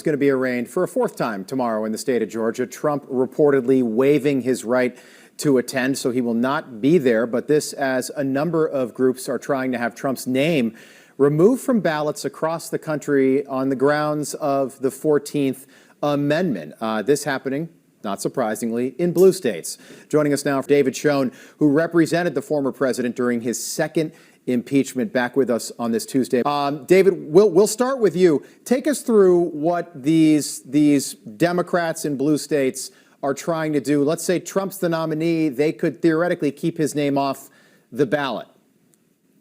going to be arraigned for a fourth time tomorrow in the state of Georgia. Trump reportedly waiving his right to attend, so he will not be there. But this as a number of groups are trying to have Trump's name removed from ballots across the country on the grounds of the 14th Amendment. This happening, not surprisingly, in blue states. Joining us now, David Schoen, who represented the former president during his second impeachment, back with us on this Tuesday. David, we'll start with you. Take us through what these Democrats in blue states are trying to do. Let's say Trump's the nominee. They could theoretically keep his name off the ballot.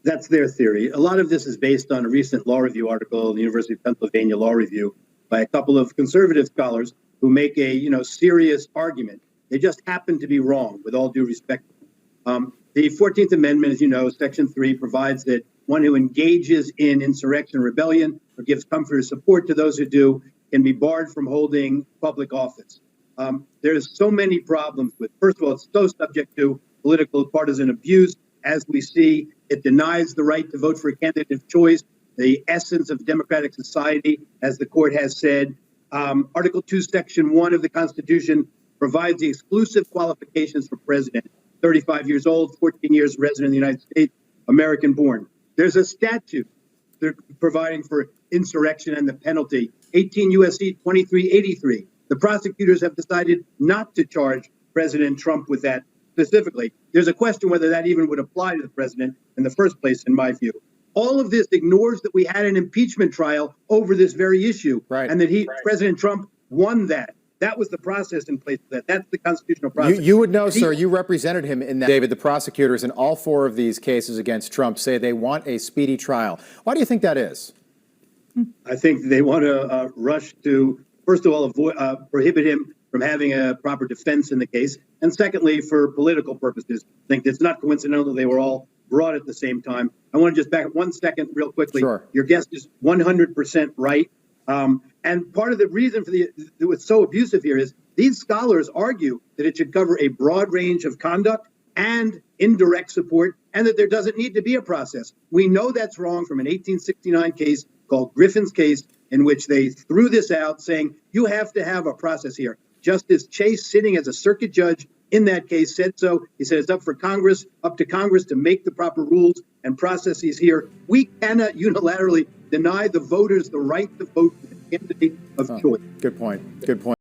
That's their theory. A lot of this is based on a recent law review article in the University of Pennsylvania Law Review by a couple of conservative scholars who make a serious argument. They just happen to be wrong, with all due respect. The 14th Amendment, as you know, Section 3, provides that one who engages in insurrection, rebellion, or gives comfort or support to those who do can be barred from holding public office. There's so many problems with, first of all, it's so subject to political partisan abuse. As we see, it denies the right to vote for a candidate of choice, the essence of democratic society, as the court has said. Article 2, Section 1 of the Constitution provides the exclusive qualifications for president. 35 years old, 14 years resident of the United States, American born. There's a statute providing for insurrection and the penalty, 18 U.S.C. 2383. The prosecutors have decided not to charge President Trump with that specifically. There's a question whether that even would apply to the president in the first place, in my view. All of this ignores that we had an impeachment trial over this very issue, and that President Trump won that. That was the process in place for that. That's the constitutional process. You would know, sir, you represented him in that. David, the prosecutors in all four of these cases against Trump say they want a speedy trial. Why do you think that is? I think they want to rush to, first of all, prohibit him from having a proper defense in the case. And secondly, for political purposes. I think it's not coincidental that they were all brought at the same time. I want to just back up 1 second real quickly. Sure. Your guest is 100% right. And part of the reason for that it's so abusive here is these scholars argue that it should cover a broad range of conduct and indirect support, and that there doesn't need to be a process. We know that's wrong from an 1869 case called Griffin's case, in which they threw this out saying you have to have a process here. Justice Chase, sitting as a circuit judge in that case, said so. He said it's up to Congress to make the proper rules and processes here. We cannot unilaterally deny the voters the right to vote for the candidate of choice. Good point. Good point.